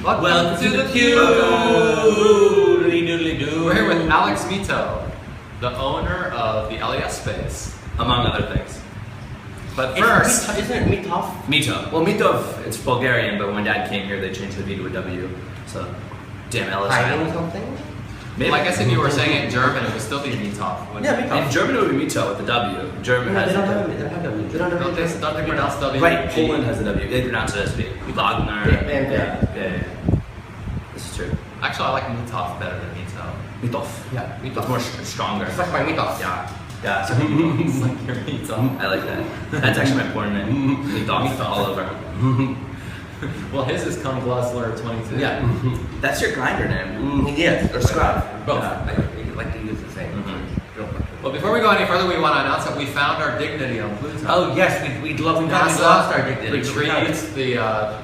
Welcome to the Pew! Doodly-doodly-doo. We're here with Alix Mitow, the owner of the LESpace, among other things. But first... Isn't it Mitow? Mitow. Well, Mitow, it's Bulgarian, but when my dad came here, they changed the V to a W. So, damn LS. Hiding or something? Maybe. Well, I guess if you were saying it in German, it would still be Mitow. Yeah, Mitow. In German, it would be Mitow with the W. German has they don't a have W. They don't have W. Don't they pronounce W? Right, Poland has a W. They pronounce it as V. Wagner. Yeah. This is true. Actually, I like Mitow better than Mitow. Mitow. Yeah, It's more stronger. It's like my Mitow. Yeah. It's like your Mitow. I like that. That's actually my porn name. Mitow all over. Well, his is Cum Gluzzler 22. Yeah. That's your grinder name. Yes, or Scrub. Both. Yeah. I like to use the same. Well, before we go any further, we want to announce that we found our dignity on Pluto. Oh yes, we lost our dignity. Retrieved the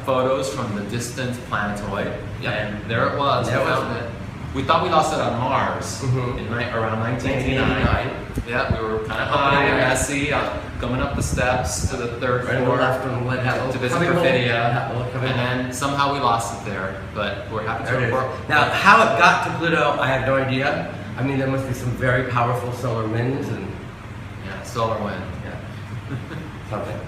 photos from the distant planetoid, and there it was. We found it. We thought we lost it on Mars in around 1989. Yeah, we were kind of high and messy, coming up the steps to the third floor to visit Perfidia, and then somehow we lost it there. But we're happy to report. Now, how it got to Pluto, I have no idea. I mean, there must be some very powerful solar winds and solar wind. Something.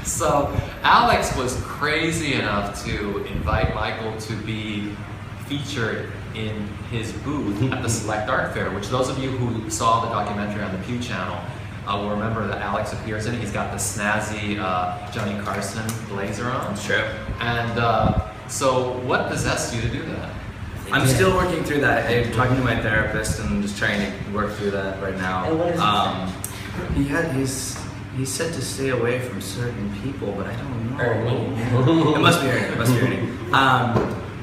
So Alix was crazy enough to invite Michael to be featured in his booth at the Select Art Fair, which those of you who saw the documentary on the Pew Channel will remember that Alix appears in it. He's got the snazzy Johnny Carson blazer on. True. And so what possessed you to do that? I'm still working through that. I'm talking to my therapist and just trying to work through that right now. And what is he said to stay away from certain people, but I don't know. Ernie. It must be Ernie.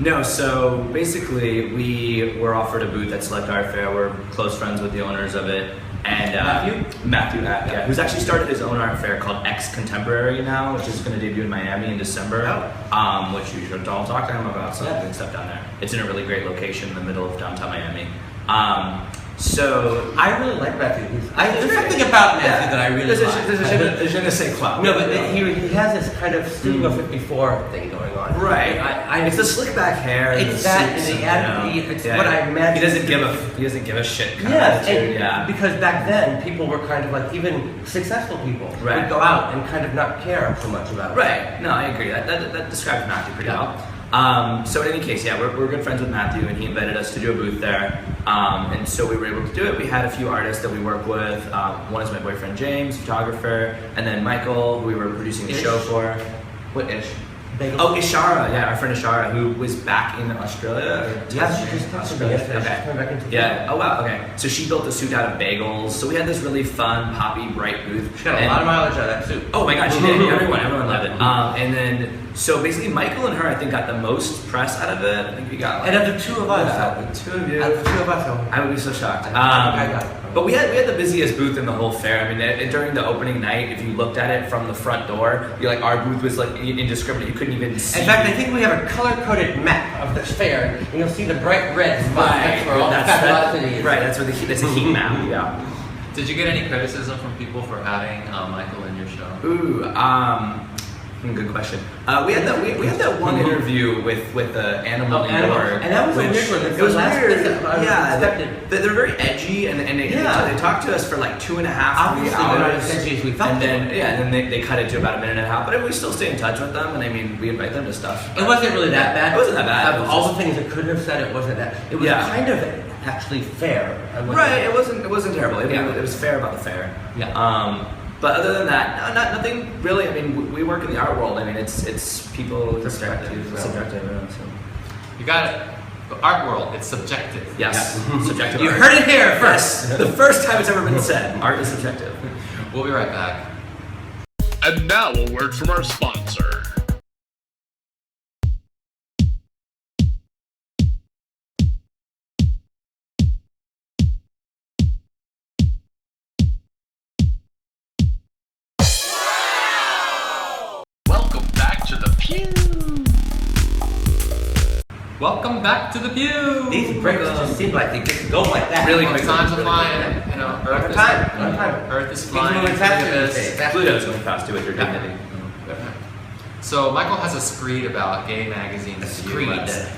No, so basically we were offered a booth at Select Art Fair. We're close friends with the owners of it. And Matthew, who's actually started his own art fair called X Contemporary now, which is going to debut in Miami in December, which you should all talk to him about some good stuff down there. It's in a really great location in the middle of downtown Miami. So I really like Matthew. There's something about Matthew that I really like. There's a je ne sais quoi. No, but he has this kind of Studio 54 thing going on. Right. It's the slick back hair. It's that. It's what I imagine. He doesn't give a shit. Because back then people were kind of like, even successful people would go out and kind of not care so much about it. Right. No, I agree. That describes Matthew pretty well. So in any case, we're good friends with Matthew, and he invited us to do a booth there, and so we were able to do it. We had a few artists that we work with. One is my boyfriend James, photographer, and then Michael, who we were producing the show for. What Ish? Ishara, our friend Ishara, who was back in Australia. She just texted me yesterday. She's coming back into Oh wow, okay. So she built a suit out of bagels. So we had this really fun, poppy, bright booth. She got a lot of mileage out of that suit. Oh my god, she did. Everyone loved it. And then, so basically Michael and her, I think, got the most press out of it. I think we got and of the two of us, I would be so shocked. But we had the busiest booth in the whole fair. I mean, during the opening night, if you looked at it from the front door, our booth was like indiscriminate. You couldn't even see. In fact, I think we have a color-coded map of this fair, and you'll see the bright red spot. That's where all the fabulosity is. Right, that's a heat map. Yeah. Did you get any criticism from people for having Michael in your show? Good question. We had that one interview with the Animal New York, and that was a weird one. It was weird. They're very edgy, and they talked to us for like 2.5 hours. Not as edgy as we thought. And then they cut it to about 1.5 minutes. But we still stay in touch with them, and I mean, we invite them to stuff. It wasn't really that bad. It wasn't that bad. Of all the things it could have said, it wasn't that. It was kind of actually fair. Right. It wasn't terrible. It was fair about the fair. Yeah. But other than that, nothing really. I mean, we work in the art world. I mean, it's people subjective. So. You got it. The art world, it's subjective. Yes, subjective. You heard it here first. The first time it's ever been said. Art is subjective. We'll be right back. And now a word from our sponsor. Welcome back to the Pew! These breaks just seem like they just go like that. Really quick. Time's flying, Earth is flying. Pluto's Pluto's going fast too with your dignity. So Michael has a screed about gay magazines. A screed.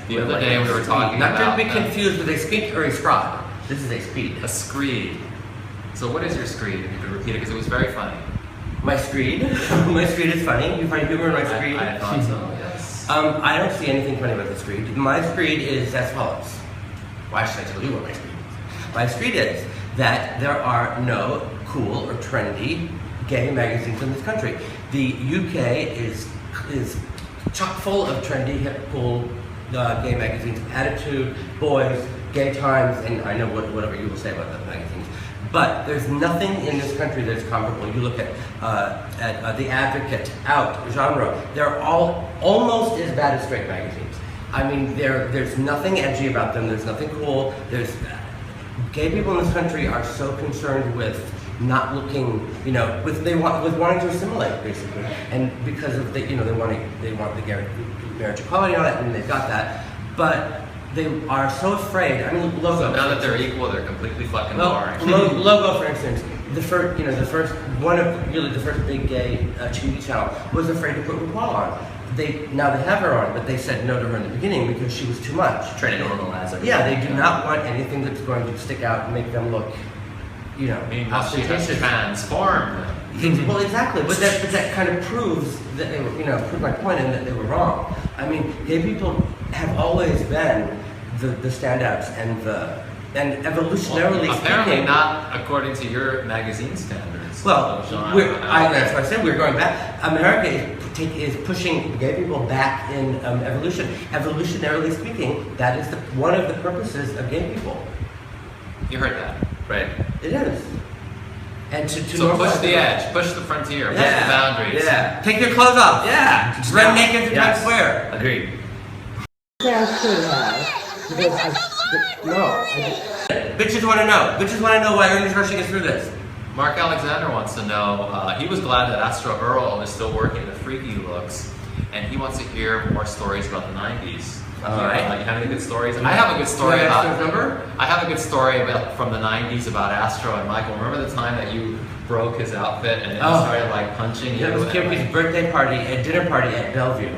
The other day we were talking Not about... to be confused with a screed or a scrod. This is a screed. A screed. So what is your screed? If you could repeat it, because it was very funny. My screed? My screed is funny. You find humor in my screed? I thought so, yes. I don't see anything funny about the screed. My screed is as follows. Why should I tell you what my screed is? My screed is that there are no cool or trendy gay magazines in this country. The UK is chock full of trendy, hip, cool gay magazines. Attitude, Boys, Gay Times, and I know whatever you will say about those magazines. But there's nothing in this country that's comparable. You look at The Advocate, Out, Genre. They're all almost as bad as straight magazines. I mean, there's nothing edgy about them. There's nothing cool. Gay people in this country are so concerned with not looking, with wanting to assimilate basically, and because of they want the marriage equality and all that, and they've got that, but they are so afraid. I mean, Logo. So now that they're equal, they're completely fucking boring. Logo, for instance, the first big gay TV channel was afraid to put RuPaul on. Now they have her on, but they said no to her in the beginning because she was too much. Trying to normalize it. Yeah, they do not want anything that's going to stick out and make them look, Meanwhile, she has transformed. Well, exactly, but that kind of proves that they were, proved my point in that they were wrong. I mean, gay people have always been the standouts and evolutionarily apparently speaking. not according to your magazine standards. Well, That's what I said. We're going back. America is pushing gay people back in evolution. Evolutionarily speaking, that is one of the purposes of gay people. You heard that, right? It is. And to so push the edge, push the frontier, push the boundaries. Yeah. Take your clothes off. Yeah. Just run naked to Times Square. Agreed. Bitches want to know. Bitches want to know why Ernie's rushing us through this. Mark Alexander wants to know, he was glad that Astro Erles is still working the freaky looks, and he wants to hear more stories about the 90s. All right. You have any good stories? I have a good story about... Astro's number? I have a good story from the 90s about Astro and Michael. Remember the time that you broke his outfit and then he started punching you? That was Kimmy's birthday party, a dinner party at Bellevue.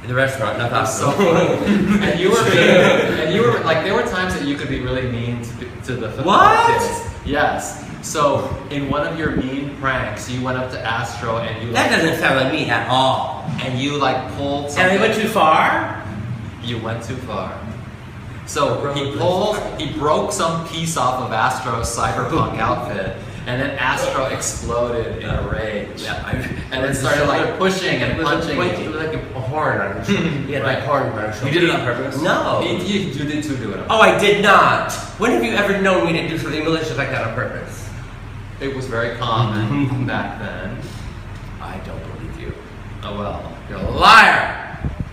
The restaurant, not the so hospital. funny. and you were there were times that you could be really mean to the football kids. Yes. So in one of your mean pranks, you went up to Astro and you That doesn't sound like me at all. and you pulled something. And I went too far? You went too far. So he broke some piece off of Astro's cyberpunk outfit, and then Astro exploded in a rage. Yeah, and then started pushing and punching. It was like a horn on his shoulder. He had a horn on his shoulder. You did it on purpose? No. You did too do it. Oh, I did not. When have you ever known me to do something malicious like that on purpose? It was very common back then. I don't believe you. Oh well. You're a liar.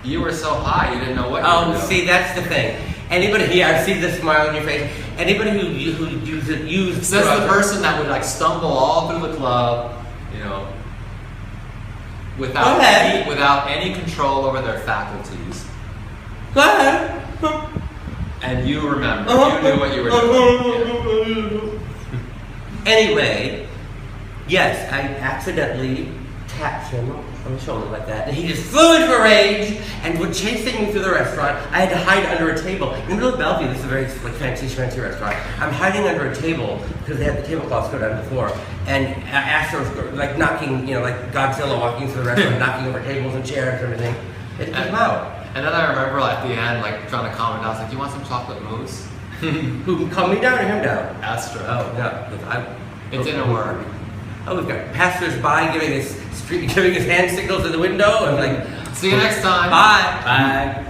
You were so high, you didn't know what you were doing. See, that's the thing. Anybody here, I see the smile on your face. Anybody who uses Says the person that would stumble all through the club, without any control over their faculties. Go ahead. And you remember, you knew what you were doing. Anyway, yes, I accidentally tapped him on the shoulder like that, and he just flew into a rage and was chasing me through the restaurant. I had to hide under a table. In the middle of Bellevue, this is a very fancy, schmancy restaurant. I'm hiding under a table because they had the tablecloths go down to the floor, and Astro's knocking, like Godzilla walking through the restaurant, knocking over tables and chairs and everything. It came out. And then I remember at the end, trying to calm it down. I was like, "You want some chocolate mousse?" Who calm me down or him down? Astro. Oh no, It didn't work. Oh, we've got passers-by giving his hand signals in the window and See you next time. Bye. Bye.